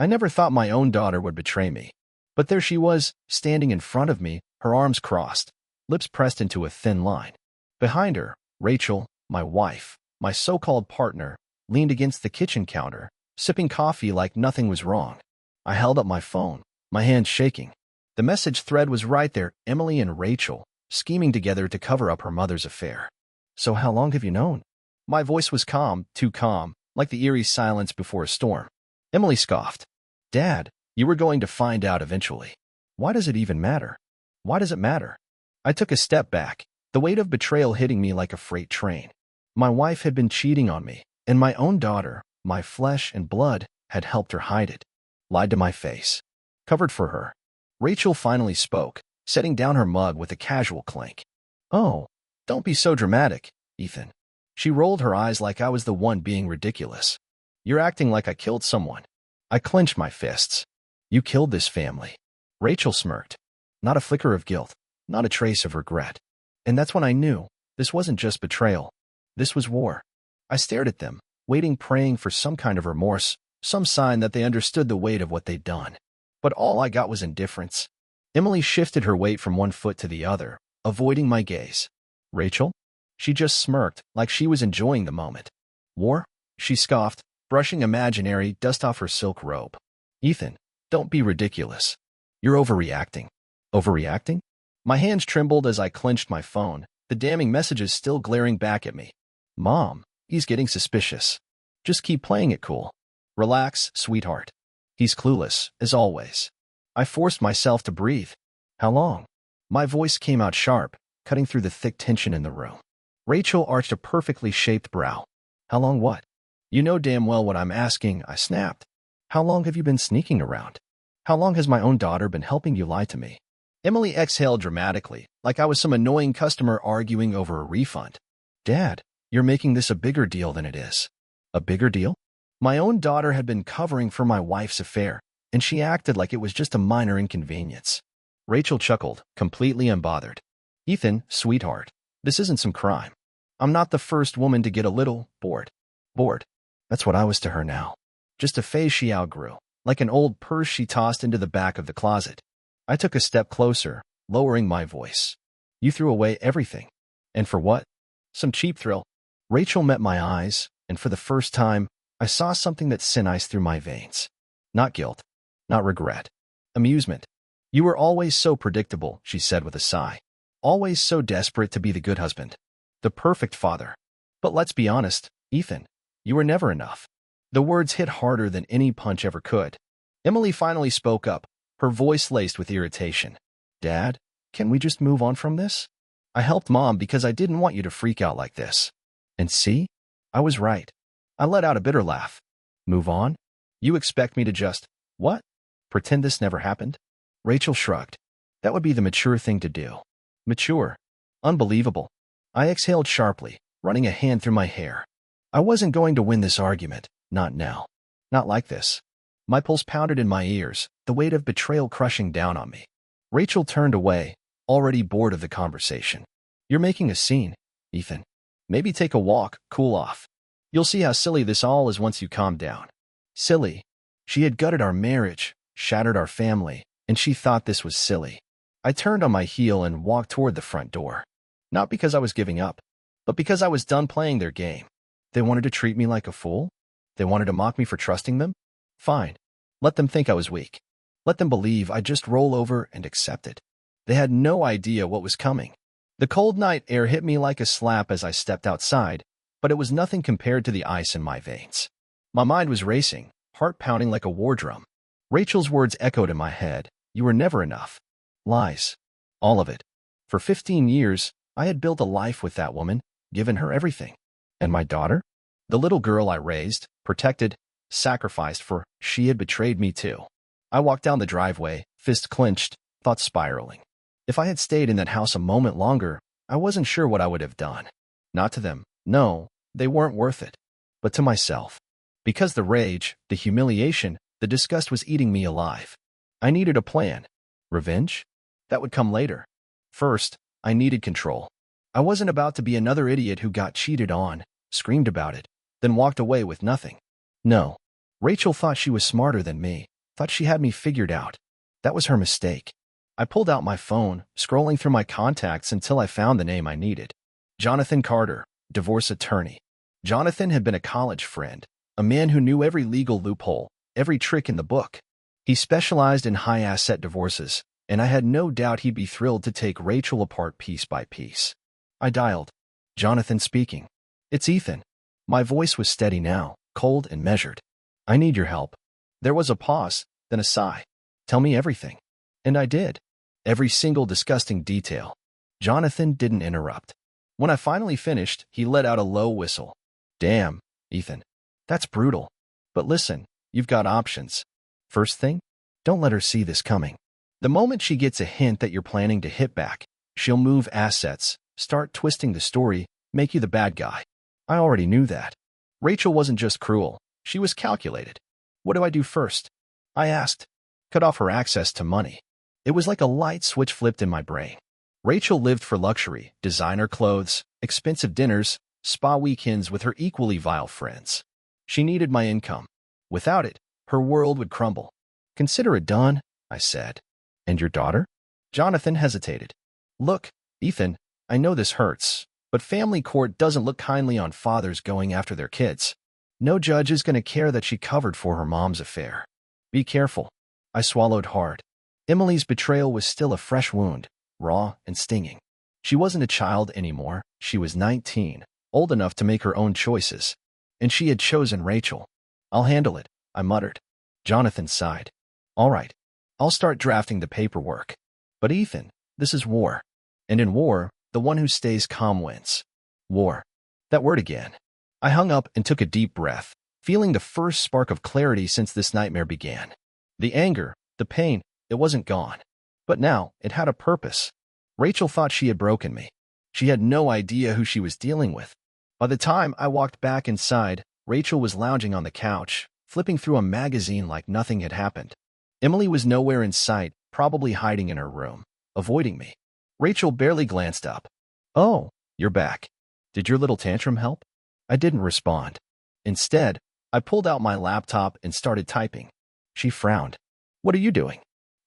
I never thought my own daughter would betray me. But there she was, standing in front of me, her arms crossed, lips pressed into a thin line. Behind her, Rachel, my wife, my so-called partner, leaned against the kitchen counter, sipping coffee like nothing was wrong. I held up my phone, my hands shaking. The message thread was right there, Emily and Rachel, scheming together to cover up her mother's affair. So how long have you known? My voice was calm, too calm, like the eerie silence before a storm. Emily scoffed. Dad, you were going to find out eventually. Why does it even matter? Why does it matter? I took a step back, the weight of betrayal hitting me like a freight train. My wife had been cheating on me, and my own daughter, my flesh and blood, had helped her hide it. Lied to my face. Covered for her. Rachel finally spoke, setting down her mug with a casual clink. Oh, don't be so dramatic, Ethan. She rolled her eyes like I was the one being ridiculous. You're acting like I killed someone. I clenched my fists. You killed this family. Rachel smirked. Not a flicker of guilt, not a trace of regret. And that's when I knew, this wasn't just betrayal. This was war. I stared at them, waiting, praying for some kind of remorse, some sign that they understood the weight of what they'd done. But all I got was indifference. Emily shifted her weight from one foot to the other, avoiding my gaze. Rachel? She just smirked, like she was enjoying the moment. War? She scoffed, brushing imaginary dust off her silk robe. Ethan, don't be ridiculous. You're overreacting. Overreacting? My hands trembled as I clenched my phone, the damning messages still glaring back at me. Mom, he's getting suspicious. Just keep playing it cool. Relax, sweetheart. He's clueless, as always. I forced myself to breathe. How long? My voice came out sharp, cutting through the thick tension in the room. Rachel arched a perfectly shaped brow. How long what? You know damn well what I'm asking, I snapped. How long have you been sneaking around? How long has my own daughter been helping you lie to me? Emily exhaled dramatically, like I was some annoying customer arguing over a refund. Dad, you're making this a bigger deal than it is. A bigger deal? My own daughter had been covering for my wife's affair, and she acted like it was just a minor inconvenience. Rachel chuckled, completely unbothered. Ethan, sweetheart, this isn't some crime. I'm not the first woman to get a little bored. Bored. That's what I was to her now. Just a phase she outgrew, like an old purse she tossed into the back of the closet. I took a step closer, lowering my voice. You threw away everything. And for what? Some cheap thrill. Rachel met my eyes, and for the first time, I saw something that sent ice through my veins. Not guilt. Not regret. Amusement. You were always so predictable, she said with a sigh. Always so desperate to be the good husband. The perfect father. But let's be honest, Ethan, you were never enough. The words hit harder than any punch ever could. Emily finally spoke up, her voice laced with irritation. Dad, can we just move on from this? I helped Mom because I didn't want you to freak out like this. And see? I was right. I let out a bitter laugh. Move on? You expect me to just, what? Pretend this never happened? Rachel shrugged. That would be the mature thing to do. Mature. Unbelievable. I exhaled sharply, running a hand through my hair. I wasn't going to win this argument, not now. Not like this. My pulse pounded in my ears, the weight of betrayal crushing down on me. Rachel turned away, already bored of the conversation. You're making a scene, Ethan. Maybe take a walk, cool off. You'll see how silly this all is once you calm down. Silly. She had gutted our marriage, shattered our family, and she thought this was silly. I turned on my heel and walked toward the front door. Not because I was giving up, but because I was done playing their game. They wanted to treat me like a fool? They wanted to mock me for trusting them? Fine. Let them think I was weak. Let them believe I'd just roll over and accept it. They had no idea what was coming. The cold night air hit me like a slap as I stepped outside, but it was nothing compared to the ice in my veins. My mind was racing, heart pounding like a war drum. Rachel's words echoed in my head. You were never enough. Lies. All of it. For 15 years, I had built a life with that woman, given her everything. And my daughter? The little girl I raised, protected, sacrificed for, she had betrayed me too. I walked down the driveway, fist clenched, thoughts spiraling. If I had stayed in that house a moment longer, I wasn't sure what I would have done. Not to them. No, they weren't worth it. But to myself. Because the rage, the humiliation, the disgust was eating me alive. I needed a plan. Revenge? That would come later. First, I needed control. I wasn't about to be another idiot who got cheated on, screamed about it, then walked away with nothing. No. Rachel thought she was smarter than me, Thought she had me figured out. That was her mistake. I pulled out my phone, scrolling through my contacts until I found the name I needed. Jonathan Carter, divorce attorney. Jonathan had been a college friend, a man who knew every legal loophole, every trick in the book. He specialized in high-asset divorces, and I had no doubt he'd be thrilled to take Rachel apart piece by piece. I dialed. Jonathan speaking. It's Ethan. My voice was steady now, cold and measured. I need your help. There was a pause, then a sigh. Tell me everything. And I did. Every single disgusting detail. Jonathan didn't interrupt. When I finally finished, he let out a low whistle. Damn, Ethan. That's brutal. But listen, you've got options. First thing, don't let her see this coming. The moment she gets a hint that you're planning to hit back, she'll move assets, start twisting the story, make you the bad guy. I already knew that. Rachel wasn't just cruel, she was calculated. What do I do first? I asked. Cut off her access to money. It was like a light switch flipped in my brain. Rachel lived for luxury, designer clothes, expensive dinners, spa weekends with her equally vile friends. She needed my income. Without it, her world would crumble. Consider it done, I said. And your daughter? Jonathan hesitated. Look, Ethan, I know this hurts, but family court doesn't look kindly on fathers going after their kids. No judge is going to care that she covered for her mom's affair. Be careful. I swallowed hard. Emily's betrayal was still a fresh wound, raw and stinging. She wasn't a child anymore. She was 19, old enough to make her own choices. And she had chosen Rachel. I'll handle it, I muttered. Jonathan sighed. All right, I'll start drafting the paperwork. But Ethan, this is war. And in war, the one who stays calm wins. War. That word again. I hung up and took a deep breath, feeling the first spark of clarity since this nightmare began. The anger, the pain, it wasn't gone. But now, it had a purpose. Rachel thought she had broken me. She had no idea who she was dealing with. By the time I walked back inside, Rachel was lounging on the couch, flipping through a magazine like nothing had happened. Emily was nowhere in sight, probably hiding in her room, avoiding me. Rachel barely glanced up. Oh, you're back. Did your little tantrum help? I didn't respond. Instead, I pulled out my laptop and started typing. She frowned. What are you doing?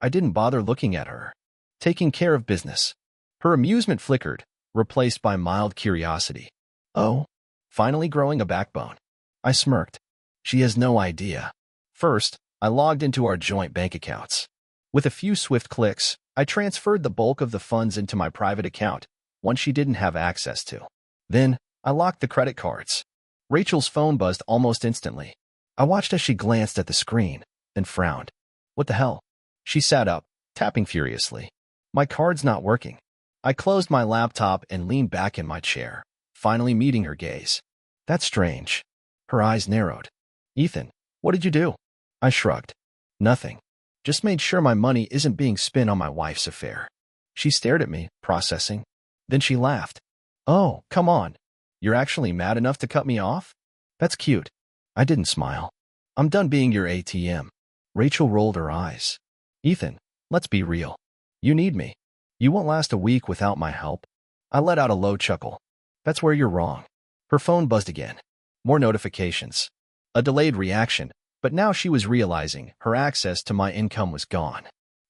I didn't bother looking at her. Taking care of business. Her amusement flickered, replaced by mild curiosity. Oh, finally growing a backbone. I smirked. She has no idea. First, I logged into our joint bank accounts. With a few swift clicks, I transferred the bulk of the funds into my private account, one she didn't have access to. Then, I locked the credit cards. Rachel's phone buzzed almost instantly. I watched as she glanced at the screen, then frowned. What the hell? She sat up, tapping furiously. My card's not working. I closed my laptop and leaned back in my chair, finally meeting her gaze. That's strange. Her eyes narrowed. Ethan, what did you do? I shrugged. Nothing. Just made sure my money isn't being spent on my wife's affair. She stared at me, processing. Then she laughed. Oh, come on. You're actually mad enough to cut me off? That's cute. I didn't smile. I'm done being your ATM. Rachel rolled her eyes. Ethan, let's be real. You need me. You won't last a week without my help. I let out a low chuckle. That's where you're wrong. Her phone buzzed again. More notifications. A delayed reaction, but now she was realizing her access to my income was gone.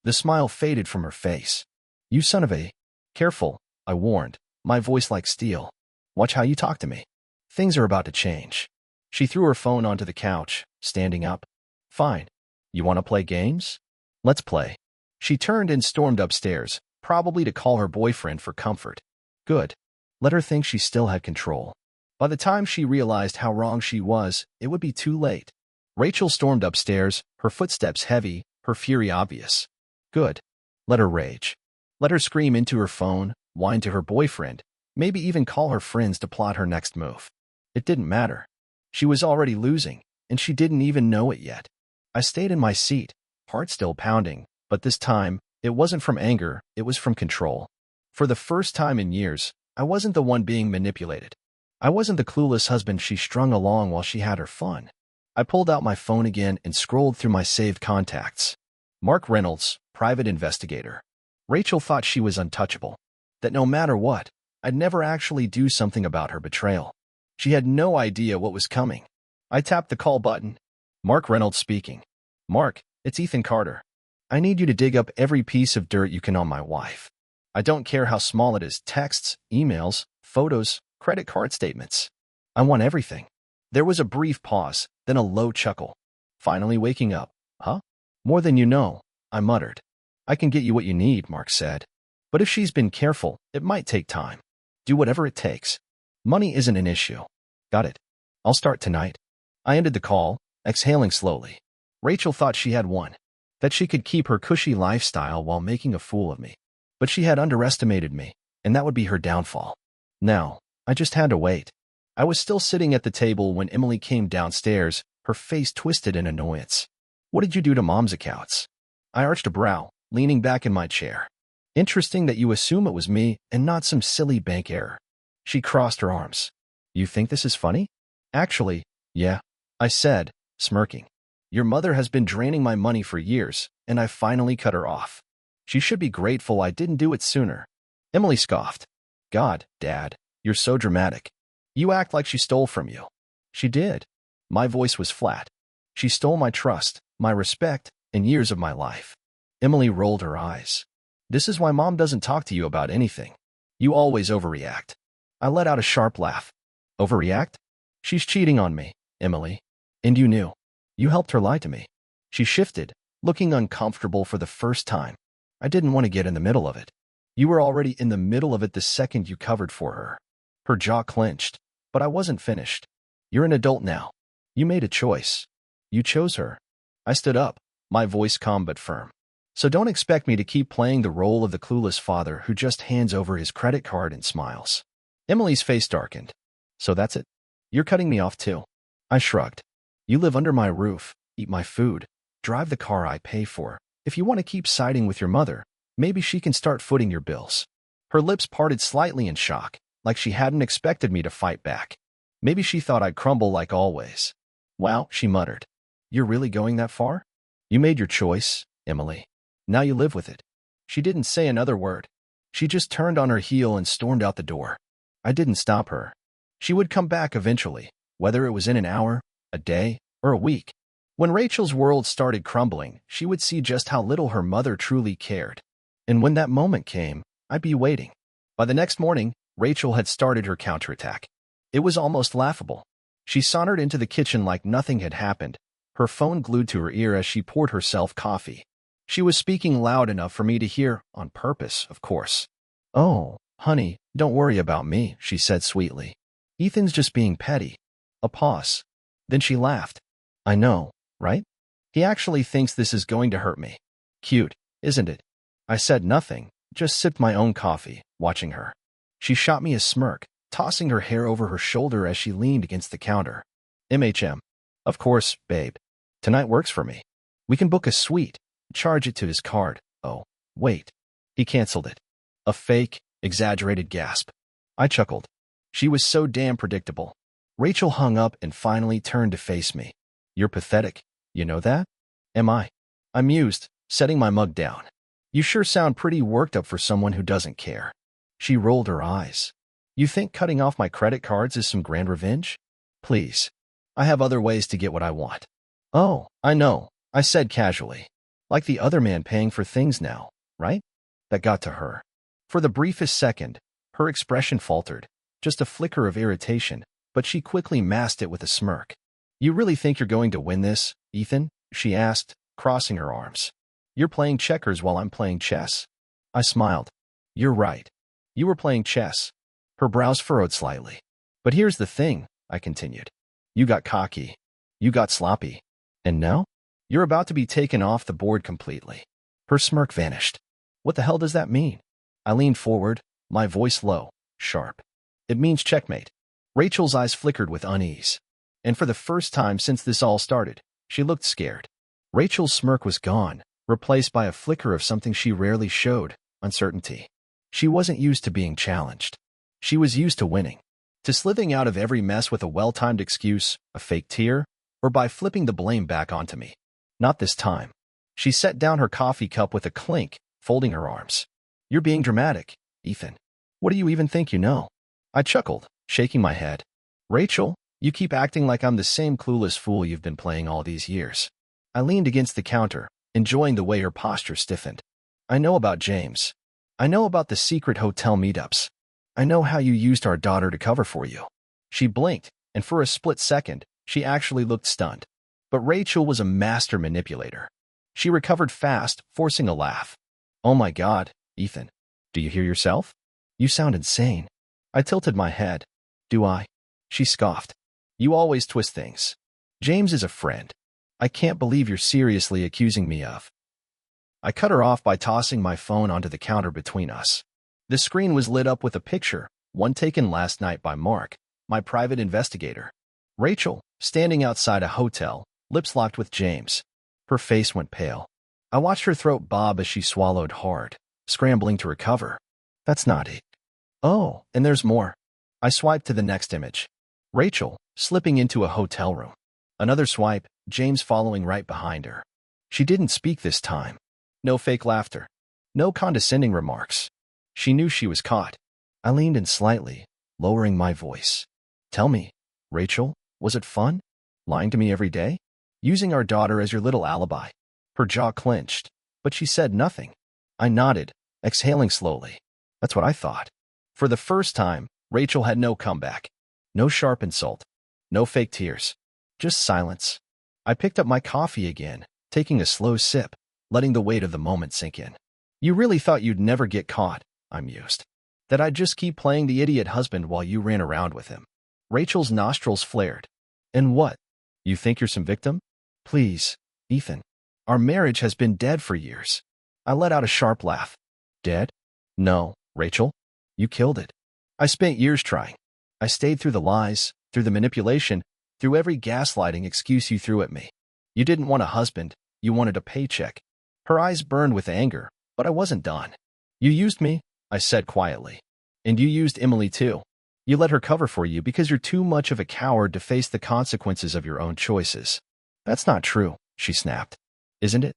The smile faded from her face. You son of a... Careful, I warned, my voice like steel. Watch how you talk to me. Things are about to change. She threw her phone onto the couch, standing up. Fine. You want to play games? Let's play. She turned and stormed upstairs, probably to call her boyfriend for comfort. Good. Let her think she still had control. By the time she realized how wrong she was, it would be too late. Rachel stormed upstairs, her footsteps heavy, her fury obvious. Good. Let her rage. Let her scream into her phone, whine to her boyfriend, maybe even call her friends to plot her next move. It didn't matter. She was already losing, and she didn't even know it yet. I stayed in my seat, heart still pounding, but this time, it wasn't from anger, it was from control. For the first time in years, I wasn't the one being manipulated. I wasn't the clueless husband she strung along while she had her fun. I pulled out my phone again and scrolled through my saved contacts. Mark Reynolds, private investigator. Rachel thought she was untouchable, that no matter what, I'd never actually do something about her betrayal. She had no idea what was coming. I tapped the call button. Mark Reynolds speaking. Mark, It's Ethan Carter. I need you to dig up every piece of dirt you can on my wife. I don't care how small it is, texts, emails, photos, credit card statements. I want everything. There was a brief pause, then a low chuckle. Finally waking up. Huh? More than you know, I muttered. I can get you what you need, Mark said. But if she's been careful, it might take time. Do whatever it takes. Money isn't an issue. Got it. I'll start tonight. I ended the call, exhaling slowly. Rachel thought she had won, that she could keep her cushy lifestyle while making a fool of me. But she had underestimated me, and that would be her downfall. Now, I just had to wait. I was still sitting at the table when Emily came downstairs, her face twisted in annoyance. What did you do to Mom's accounts? I arched a brow, leaning back in my chair. Interesting that you assume it was me and not some silly bank error. She crossed her arms. You think this is funny? Actually, yeah, I said, smirking. Your mother has been draining my money for years, and I finally cut her off. She should be grateful I didn't do it sooner. Emily scoffed. God, Dad, you're so dramatic. You act like she stole from you. She did. My voice was flat. She stole my trust, my respect, and years of my life. Emily rolled her eyes. This is why Mom doesn't talk to you about anything. You always overreact. I let out a sharp laugh. Overreact? She's cheating on me, Emily. And you knew. You helped her lie to me. She shifted, looking uncomfortable for the first time. I didn't want to get in the middle of it. You were already in the middle of it the second you covered for her. Her jaw clenched, but I wasn't finished. You're an adult now. You made a choice. You chose her. I stood up, my voice calm but firm. So don't expect me to keep playing the role of the clueless father who just hands over his credit card and smiles. Emily's face darkened. So that's it? You're cutting me off too. I shrugged. You live under my roof, eat my food, drive the car I pay for. If you want to keep siding with your mother, maybe she can start footing your bills. Her lips parted slightly in shock, like she hadn't expected me to fight back. Maybe she thought I'd crumble like always. Wow, she muttered. You're really going that far? You made your choice, Emily. Now you live with it. She didn't say another word. She just turned on her heel and stormed out the door. I didn't stop her. She would come back eventually, whether it was in an hour, a day, or a week. When Rachel's world started crumbling, she would see just how little her mother truly cared. And when that moment came, I'd be waiting. By the next morning, Rachel had started her counterattack. It was almost laughable. She sauntered into the kitchen like nothing had happened, her phone glued to her ear as she poured herself coffee. She was speaking loud enough for me to hear, on purpose, of course. Oh, honey, don't worry about me, she said sweetly. Ethan's just being petty. A pause. Then she laughed. I know, right? He actually thinks this is going to hurt me. Cute, isn't it? I said nothing, just sipped my own coffee, watching her. She shot me a smirk, tossing her hair over her shoulder as she leaned against the counter. MHM. Of course, babe. Tonight works for me. We can book a suite, charge it to his card. Oh, wait. He canceled it. A fake, exaggerated gasp. I chuckled. She was so damn predictable. Rachel hung up and finally turned to face me. You're pathetic. You know that? Am I? I mused, setting my mug down. You sure sound pretty worked up for someone who doesn't care. She rolled her eyes. You think cutting off my credit cards is some grand revenge? Please. I have other ways to get what I want. Oh, I know, I said casually. Like the other man paying for things now, right? That got to her. For the briefest second, her expression faltered, just a flicker of irritation, but she quickly masked it with a smirk. You really think you're going to win this, Ethan? She asked, crossing her arms. You're playing checkers while I'm playing chess. I smiled. You're right. You were playing chess. Her brows furrowed slightly. But here's the thing, I continued. You got cocky. You got sloppy. And now? You're about to be taken off the board completely. Her smirk vanished. What the hell does that mean? I leaned forward, my voice low, sharp. It means checkmate. Rachel's eyes flickered with unease. And for the first time since this all started, she looked scared. Rachel's smirk was gone, replaced by a flicker of something she rarely showed, uncertainty. She wasn't used to being challenged. She was used to winning. To slithering out of every mess with a well-timed excuse, a fake tear, or by flipping the blame back onto me. Not this time. She set down her coffee cup with a clink, folding her arms. You're being dramatic, Ethan. What do you even think you know? I chuckled, shaking my head. Rachel, you keep acting like I'm the same clueless fool you've been playing all these years. I leaned against the counter, enjoying the way her posture stiffened. I know about James. I know about the secret hotel meetups. I know how you used our daughter to cover for you. She blinked, and for a split second, she actually looked stunned. But Rachel was a master manipulator. She recovered fast, forcing a laugh. Oh my God, Ethan. Do you hear yourself? You sound insane. I tilted my head. Do I? She scoffed. You always twist things. James is a friend. I can't believe you're seriously accusing me of. I cut her off by tossing my phone onto the counter between us. The screen was lit up with a picture, one taken last night by Mark, my private investigator. Rachel, standing outside a hotel, lips locked with James. Her face went pale. I watched her throat bob as she swallowed hard, scrambling to recover. That's not it. Oh, and there's more. I swiped to the next image. Rachel, slipping into a hotel room. Another swipe, James following right behind her. She didn't speak this time. No fake laughter. No condescending remarks. She knew she was caught. I leaned in slightly, lowering my voice. Tell me, Rachel, was it fun? Lying to me every day? Using our daughter as your little alibi? Her jaw clenched, but she said nothing. I nodded, exhaling slowly. That's what I thought. For the first time, Rachel had no comeback. No sharp insult. No fake tears. Just silence. I picked up my coffee again, taking a slow sip, letting the weight of the moment sink in. You really thought you'd never get caught, I mused. That I'd just keep playing the idiot husband while you ran around with him. Rachel's nostrils flared. And what? You think you're some victim? Please, Ethan. Our marriage has been dead for years. I let out a sharp laugh. Dead? No, Rachel. You killed it. I spent years trying. I stayed through the lies, through the manipulation, through every gaslighting excuse you threw at me. You didn't want a husband. You wanted a paycheck. Her eyes burned with anger, but I wasn't done. You used me, I said quietly. And you used Emily too. You let her cover for you because you're too much of a coward to face the consequences of your own choices. That's not true, she snapped. Isn't it?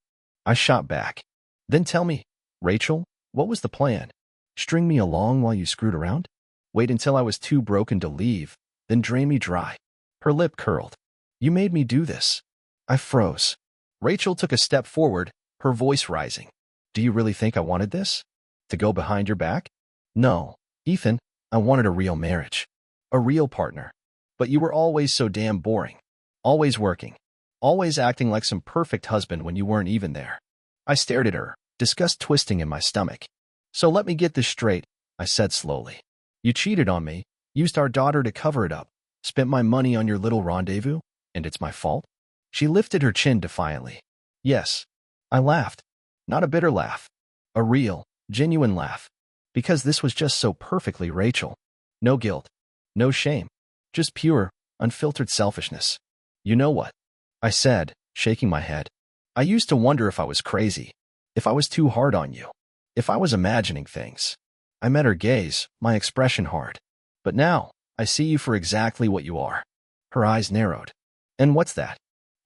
I shot back. Then tell me, Rachel, what was the plan? String me along while you screwed around? Wait until I was too broken to leave, then drain me dry. Her lip curled. You made me do this. I froze. Rachel took a step forward, her voice rising. Do you really think I wanted this? To go behind your back? No, Ethan, I wanted a real marriage. A real partner. But you were always so damn boring. Always working. Always acting like some perfect husband when you weren't even there. I stared at her, disgust twisting in my stomach. So let me get this straight, I said slowly. You cheated on me, used our daughter to cover it up, spent my money on your little rendezvous, and it's my fault? She lifted her chin defiantly. Yes. I laughed. Not a bitter laugh. A real, genuine laugh. Because this was just so perfectly Rachel. No guilt. No shame. Just pure, unfiltered selfishness. You know what? I said, shaking my head. I used to wonder if I was crazy. If I was too hard on you. If I was imagining things. I met her gaze, my expression hard. But now, I see you for exactly what you are. Her eyes narrowed. And what's that?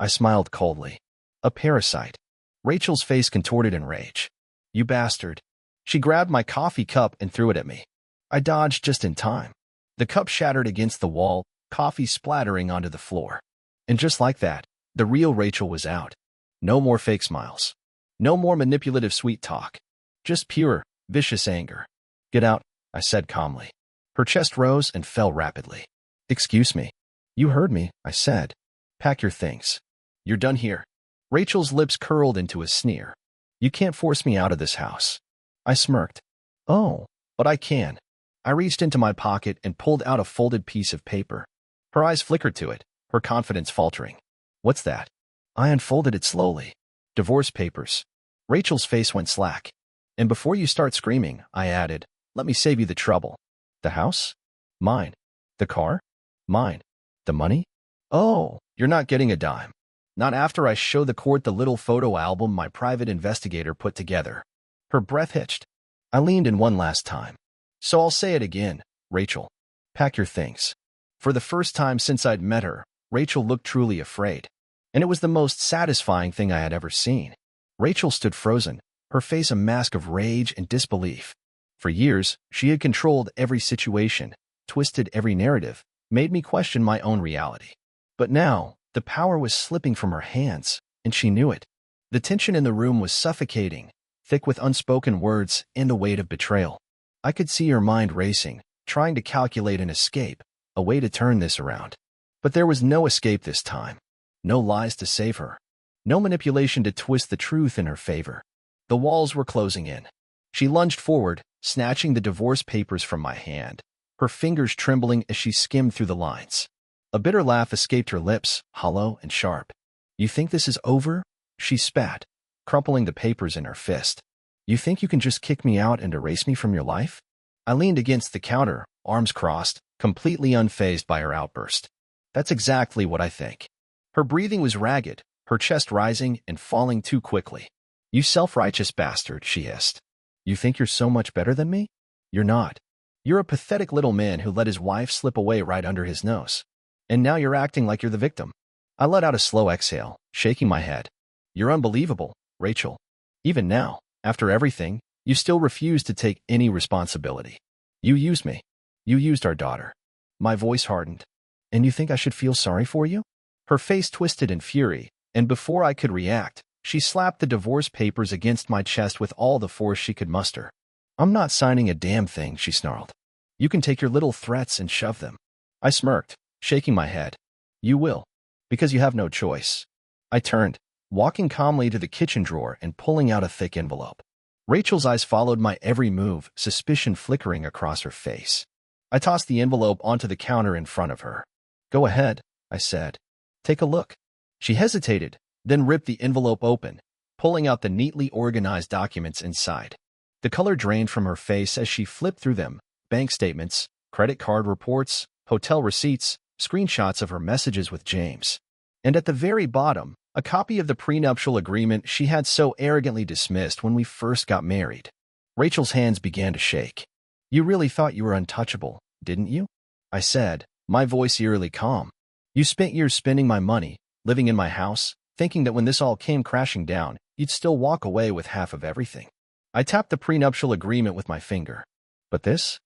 I smiled coldly. A parasite. Rachel's face contorted in rage. You bastard. She grabbed my coffee cup and threw it at me. I dodged just in time. The cup shattered against the wall, coffee splattering onto the floor. And just like that, the real Rachel was out. No more fake smiles. No more manipulative sweet talk. Just pure, vicious anger. Get out, I said calmly. Her chest rose and fell rapidly. Excuse me. You heard me, I said. Pack your things. You're done here. Rachel's lips curled into a sneer. You can't force me out of this house. I smirked. Oh, but I can. I reached into my pocket and pulled out a folded piece of paper. Her eyes flickered to it, her confidence faltering. What's that? I unfolded it slowly. Divorce papers. Rachel's face went slack. And before you start screaming, I added, let me save you the trouble. The house? Mine. The car? Mine. The money? Oh, you're not getting a dime. Not after I show the court the little photo album my private investigator put together. Her breath hitched. I leaned in one last time. So I'll say it again, Rachel. Pack your things. For the first time since I'd met her, Rachel looked truly afraid. And it was the most satisfying thing I had ever seen. Rachel stood frozen, her face a mask of rage and disbelief. For years, she had controlled every situation, twisted every narrative, made me question my own reality. But now, the power was slipping from her hands, and she knew it. The tension in the room was suffocating, thick with unspoken words and the weight of betrayal. I could see her mind racing, trying to calculate an escape, a way to turn this around. But there was no escape this time. No lies to save her. No manipulation to twist the truth in her favor. The walls were closing in. She lunged forward, snatching the divorce papers from my hand, her fingers trembling as she skimmed through the lines. A bitter laugh escaped her lips, hollow and sharp. "You think this is over?" she spat, crumpling the papers in her fist. "You think you can just kick me out and erase me from your life?" I leaned against the counter, arms crossed, completely unfazed by her outburst. "That's exactly what I think." Her breathing was ragged, her chest rising and falling too quickly. "You self-righteous bastard," she hissed. "You think you're so much better than me? You're not. You're a pathetic little man who let his wife slip away right under his nose. And now you're acting like you're the victim." I let out a slow exhale, shaking my head. "You're unbelievable, Rachel. Even now, after everything, you still refuse to take any responsibility. You used me. You used our daughter." My voice hardened. "And you think I should feel sorry for you?" Her face twisted in fury, and before I could react, she slapped the divorce papers against my chest with all the force she could muster. "I'm not signing a damn thing," she snarled. "You can take your little threats and shove them." I smirked, shaking my head. "You will, because you have no choice." I turned, walking calmly to the kitchen drawer and pulling out a thick envelope. Rachel's eyes followed my every move, suspicion flickering across her face. I tossed the envelope onto the counter in front of her. "Go ahead," I said. "Take a look." She hesitated, then ripped the envelope open, pulling out the neatly organized documents inside. The color drained from her face as she flipped through them: bank statements, credit card reports, hotel receipts, screenshots of her messages with James. And at the very bottom, a copy of the prenuptial agreement she had so arrogantly dismissed when we first got married. Rachel's hands began to shake. "You really thought you were untouchable, didn't you?" I said, my voice eerily calm. "You spent years spending my money, living in my house, thinking that when this all came crashing down, you'd still walk away with half of everything." I tapped the prenuptial agreement with my finger. "But this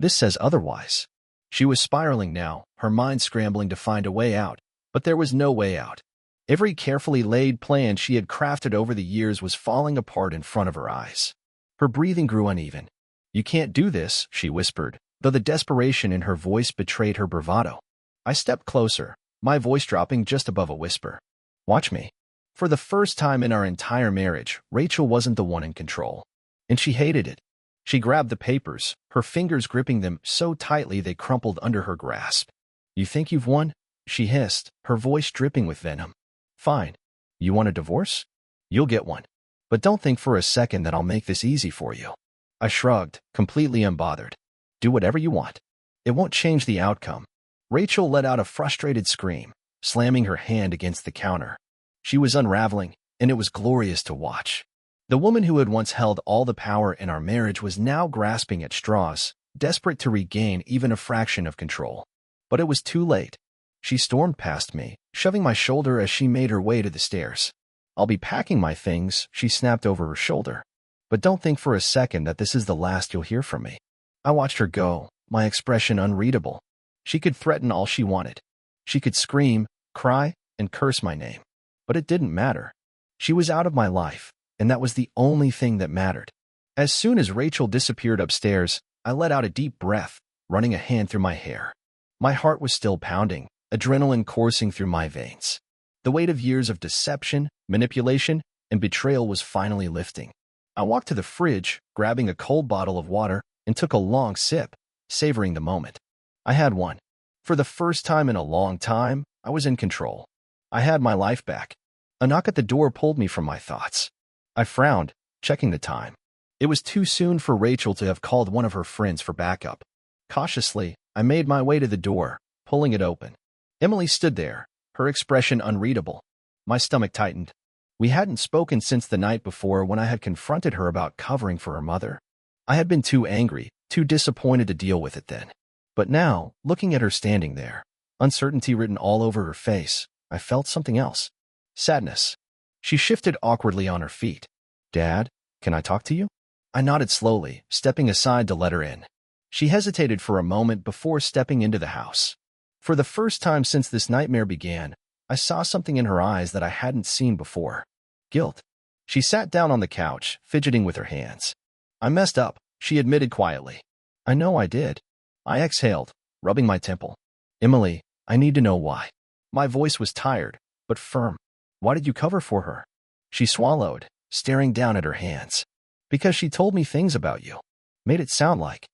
says otherwise." She was spiraling now, her mind scrambling to find a way out, but there was no way out. Every carefully laid plan she had crafted over the years was falling apart in front of her eyes. Her breathing grew uneven. "You can't do this," she whispered, though the desperation in her voice betrayed her bravado. I stepped closer, my voice dropping just above a whisper. "Watch me." For the first time in our entire marriage, Rachel wasn't the one in control. And she hated it. She grabbed the papers, her fingers gripping them so tightly they crumpled under her grasp. "You think you've won?" she hissed, her voice dripping with venom. "Fine. You want a divorce? You'll get one. But don't think for a second that I'll make this easy for you." I shrugged, completely unbothered. "Do whatever you want. It won't change the outcome." Rachel let out a frustrated scream, slamming her hand against the counter. She was unraveling, and it was glorious to watch. The woman who had once held all the power in our marriage was now grasping at straws, desperate to regain even a fraction of control. But it was too late. She stormed past me, shoving my shoulder as she made her way to the stairs. "I'll be packing my things," she snapped over her shoulder. "But don't think for a second that this is the last you'll hear from me." I watched her go, my expression unreadable. She could threaten all she wanted. She could scream, cry, and curse my name. But it didn't matter. She was out of my life, and that was the only thing that mattered. As soon as Rachel disappeared upstairs, I let out a deep breath, running a hand through my hair. My heart was still pounding, adrenaline coursing through my veins. The weight of years of deception, manipulation, and betrayal was finally lifting. I walked to the fridge, grabbing a cold bottle of water, and took a long sip, savoring the moment. I had one. For the first time in a long time, I was in control. I had my life back. A knock at the door pulled me from my thoughts. I frowned, checking the time. It was too soon for Rachel to have called one of her friends for backup. Cautiously, I made my way to the door, pulling it open. Emily stood there, her expression unreadable. My stomach tightened. We hadn't spoken since the night before when I had confronted her about covering for her mother. I had been too angry, too disappointed to deal with it then. But now, looking at her standing there, uncertainty written all over her face, I felt something else. Sadness. She shifted awkwardly on her feet. "Dad, can I talk to you?" I nodded slowly, stepping aside to let her in. She hesitated for a moment before stepping into the house. For the first time since this nightmare began, I saw something in her eyes that I hadn't seen before. Guilt. She sat down on the couch, fidgeting with her hands. I messed up, she admitted quietly. I know I did. I exhaled, rubbing my temple. Emily, I need to know why. My voice was tired, but firm. Why did you cover for her? She swallowed, staring down at her hands. Because she told me things about you. Made it sound like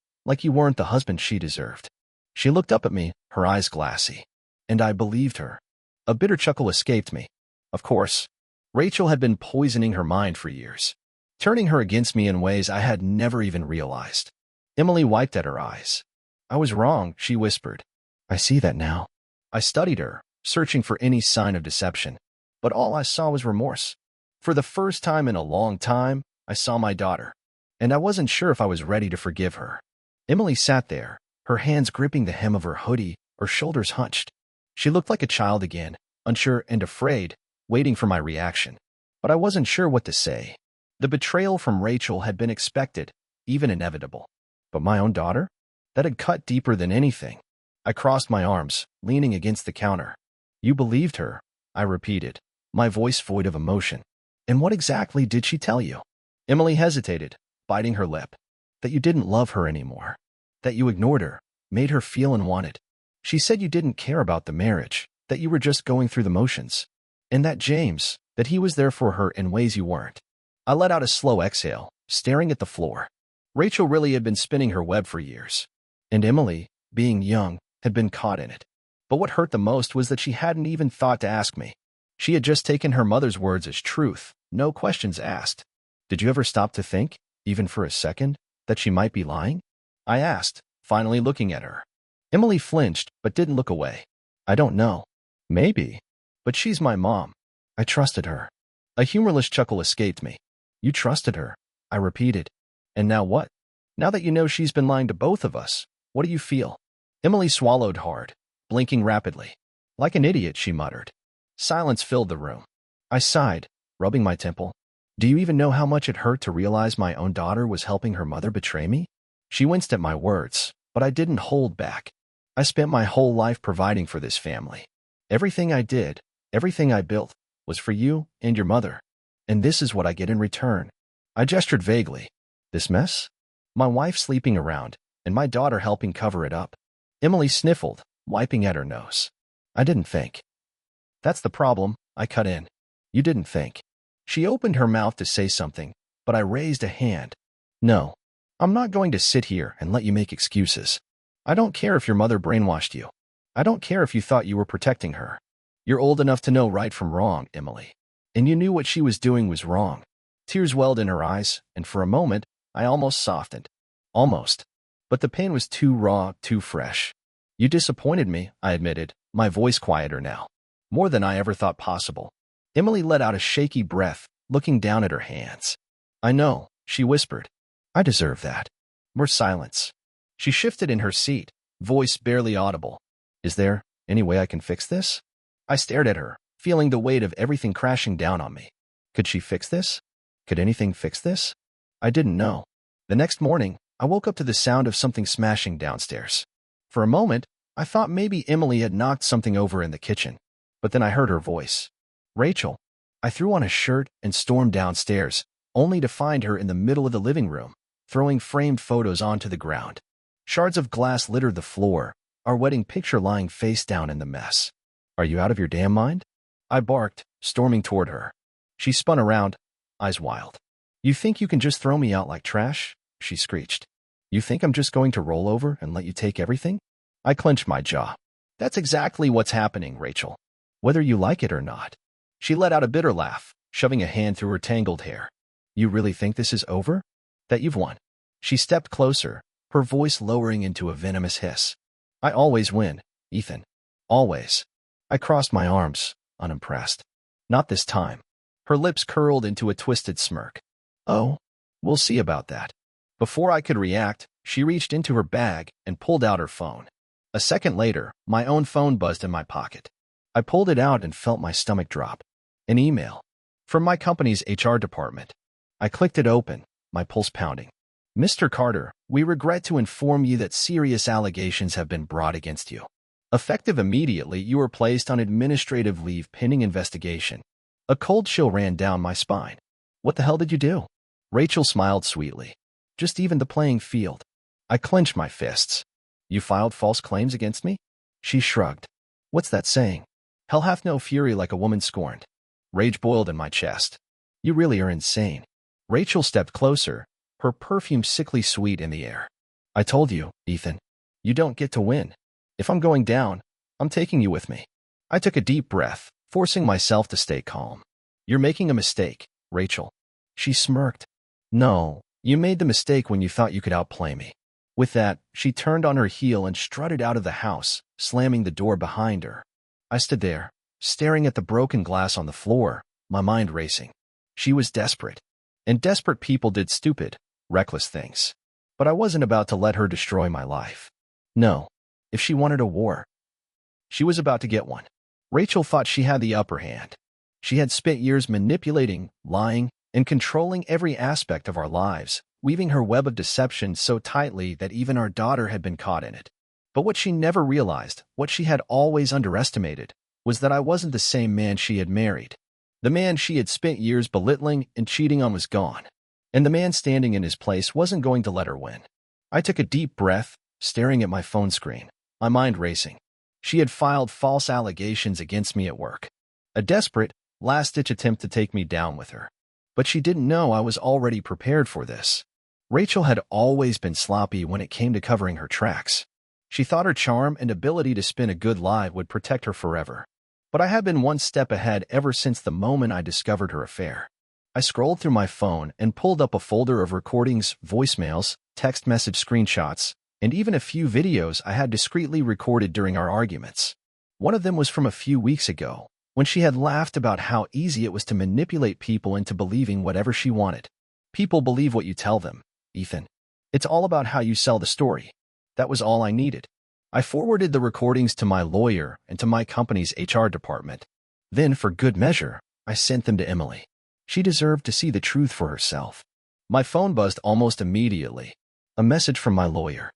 you weren't the husband she deserved. She looked up at me, her eyes glassy. And I believed her. A bitter chuckle escaped me. Of course. Rachel had been poisoning her mind for years, turning her against me in ways I had never even realized. Emily wiped at her eyes. I was wrong, she whispered. I see that now. I studied her, searching for any sign of deception. But all I saw was remorse. For the first time in a long time, I saw my daughter. And I wasn't sure if I was ready to forgive her. Emily sat there, her hands gripping the hem of her hoodie, her shoulders hunched. She looked like a child again, unsure and afraid, waiting for my reaction. But I wasn't sure what to say. The betrayal from Rachel had been expected, even inevitable. But my own daughter? That had cut deeper than anything. I crossed my arms, leaning against the counter. You believed her, I repeated, my voice void of emotion. And what exactly did she tell you? Emily hesitated, biting her lip. That you didn't love her anymore. That you ignored her, made her feel unwanted. She said you didn't care about the marriage, that you were just going through the motions. And that James, that he was there for her in ways you weren't. I let out a slow exhale, staring at the floor. Rachel really had been spinning her web for years. And Emily, being young, had been caught in it. But what hurt the most was that she hadn't even thought to ask me. She had just taken her mother's words as truth, no questions asked. Did you ever stop to think, even for a second, that she might be lying? I asked, finally looking at her. Emily flinched, but didn't look away. I don't know. Maybe. But she's my mom. I trusted her. A humorless chuckle escaped me. You trusted her, I repeated. And now what? Now that you know she's been lying to both of us, what do you feel? Emily swallowed hard, blinking rapidly. Like an idiot, she muttered. Silence filled the room. I sighed, rubbing my temple. Do you even know how much it hurt to realize my own daughter was helping her mother betray me? She winced at my words, but I didn't hold back. I spent my whole life providing for this family. Everything I did, everything I built, was for you and your mother. And this is what I get in return. I gestured vaguely. This mess? My wife sleeping around, and my daughter helping cover it up. Emily sniffled, wiping at her nose. I didn't think. That's the problem, I cut in. You didn't think. She opened her mouth to say something, but I raised a hand. No, I'm not going to sit here and let you make excuses. I don't care if your mother brainwashed you. I don't care if you thought you were protecting her. You're old enough to know right from wrong, Emily. And you knew what she was doing was wrong. Tears welled in her eyes, and for a moment, I almost softened. Almost. But the pain was too raw, too fresh. You disappointed me, I admitted, my voice quieter now. More than I ever thought possible. Emily let out a shaky breath, looking down at her hands. I know, she whispered. I deserve that. More silence. She shifted in her seat, voice barely audible. Is there any way I can fix this? I stared at her, feeling the weight of everything crashing down on me. Could she fix this? Could anything fix this? I didn't know. The next morning, I woke up to the sound of something smashing downstairs. For a moment, I thought maybe Emily had knocked something over in the kitchen. But then I heard her voice. Rachel. I threw on a shirt and stormed downstairs, only to find her in the middle of the living room, throwing framed photos onto the ground. Shards of glass littered the floor, our wedding picture lying face down in the mess. Are you out of your damn mind? I barked, storming toward her. She spun around, eyes wild. You think you can just throw me out like trash? She screeched. You think I'm just going to roll over and let you take everything? I clenched my jaw. That's exactly what's happening, Rachel. Whether you like it or not. She let out a bitter laugh, shoving a hand through her tangled hair. You really think this is over? That you've won? She stepped closer, her voice lowering into a venomous hiss. I always win, Ethan. Always. I crossed my arms, unimpressed. Not this time. Her lips curled into a twisted smirk. Oh, we'll see about that. Before I could react, she reached into her bag and pulled out her phone. A second later, my own phone buzzed in my pocket. I pulled it out and felt my stomach drop. An email. From my company's HR department. I clicked it open, my pulse pounding. Mr. Carter, we regret to inform you that serious allegations have been brought against you. Effective immediately, you were placed on administrative leave pending investigation. A cold chill ran down my spine. What the hell did you do? Rachel smiled sweetly. Just even the playing field. I clenched my fists. You filed false claims against me? She shrugged. What's that saying? Hell hath no fury like a woman scorned. Rage boiled in my chest. You really are insane. Rachel stepped closer, her perfume sickly sweet in the air. I told you, Ethan. You don't get to win. If I'm going down, I'm taking you with me. I took a deep breath, forcing myself to stay calm. You're making a mistake, Rachel. She smirked. No, you made the mistake when you thought you could outplay me. With that, she turned on her heel and strutted out of the house, slamming the door behind her. I stood there, staring at the broken glass on the floor, my mind racing. She was desperate. And desperate people did stupid, reckless things. But I wasn't about to let her destroy my life. No. If she wanted a war, she was about to get one. Rachel thought she had the upper hand. She had spent years manipulating, lying, and controlling every aspect of our lives, weaving her web of deception so tightly that even our daughter had been caught in it. But what she never realized, what she had always underestimated, was that I wasn't the same man she had married. The man she had spent years belittling and cheating on was gone, and the man standing in his place wasn't going to let her win. I took a deep breath, staring at my phone screen, my mind racing. She had filed false allegations against me at work. A desperate, last-ditch attempt to take me down with her. But she didn't know I was already prepared for this. Rachel had always been sloppy when it came to covering her tracks. She thought her charm and ability to spin a good lie would protect her forever. But I had been one step ahead ever since the moment I discovered her affair. I scrolled through my phone and pulled up a folder of recordings, voicemails, text message screenshots, and even a few videos I had discreetly recorded during our arguments. One of them was from a few weeks ago, when she had laughed about how easy it was to manipulate people into believing whatever she wanted. People believe what you tell them, Ethan. It's all about how you sell the story. That was all I needed. I forwarded the recordings to my lawyer and to my company's HR department. Then, for good measure, I sent them to Emily. She deserved to see the truth for herself. My phone buzzed almost immediately. A message from my lawyer.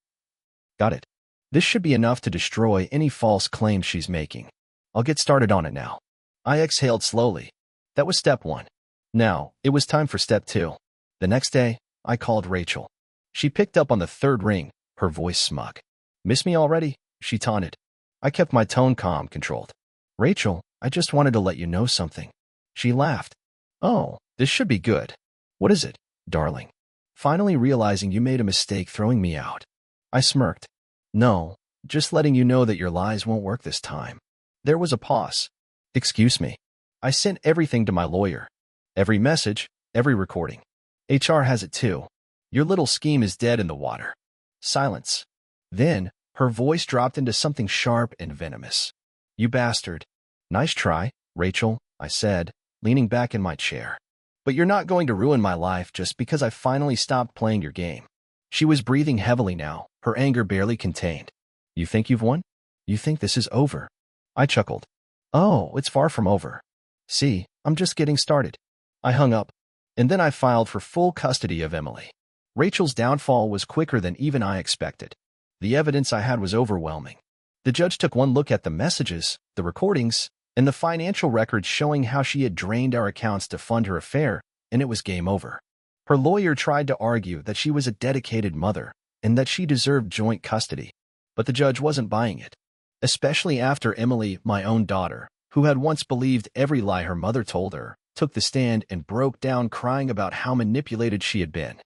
Got it. This should be enough to destroy any false claims she's making. I'll get started on it now. I exhaled slowly. That was step one. Now, it was time for step two. The next day, I called Rachel. She picked up on the third ring, her voice smug. Miss me already? She taunted. I kept my tone calm, controlled. Rachel, I just wanted to let you know something. She laughed. Oh, this should be good. What is it, darling? Finally realizing you made a mistake throwing me out. I smirked. No, just letting you know that your lies won't work this time. There was a pause. Excuse me. I sent everything to my lawyer. Every message, every recording. HR has it too. Your little scheme is dead in the water. Silence. Then, her voice dropped into something sharp and venomous. You bastard. Nice try, Rachel, I said, leaning back in my chair. But you're not going to ruin my life just because I finally stopped playing your game. She was breathing heavily now, her anger barely contained. You think you've won? You think this is over? I chuckled. Oh, it's far from over. See, I'm just getting started. I hung up, and then I filed for full custody of Emily. Rachel's downfall was quicker than even I expected. The evidence I had was overwhelming. The judge took one look at the messages, the recordings, and the financial records showing how she had drained our accounts to fund her affair, and it was game over. Her lawyer tried to argue that she was a dedicated mother and that she deserved joint custody, but the judge wasn't buying it, especially after Emily, my own daughter, who had once believed every lie her mother told her, took the stand and broke down crying about how manipulated she had been.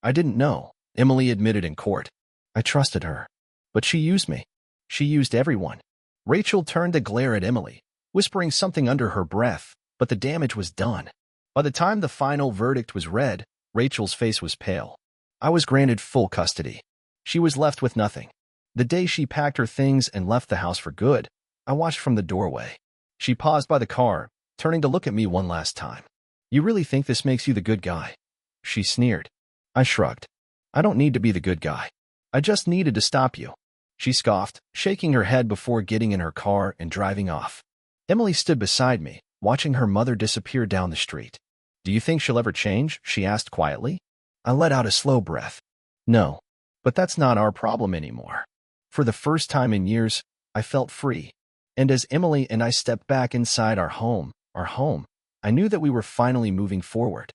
I didn't know, Emily admitted in court. I trusted her, but she used me. She used everyone. Rachel turned to glare at Emily, whispering something under her breath, but the damage was done. By the time the final verdict was read, Rachel's face was pale. I was granted full custody. She was left with nothing. The day she packed her things and left the house for good, I watched from the doorway. She paused by the car, turning to look at me one last time. You really think this makes you the good guy? She sneered. I shrugged. I don't need to be the good guy. I just needed to stop you. She scoffed, shaking her head before getting in her car and driving off. Emily stood beside me, watching her mother disappear down the street. Do you think she'll ever change? She asked quietly. I let out a slow breath. No, but that's not our problem anymore. For the first time in years, I felt free. And as Emily and I stepped back inside our home, I knew that we were finally moving forward.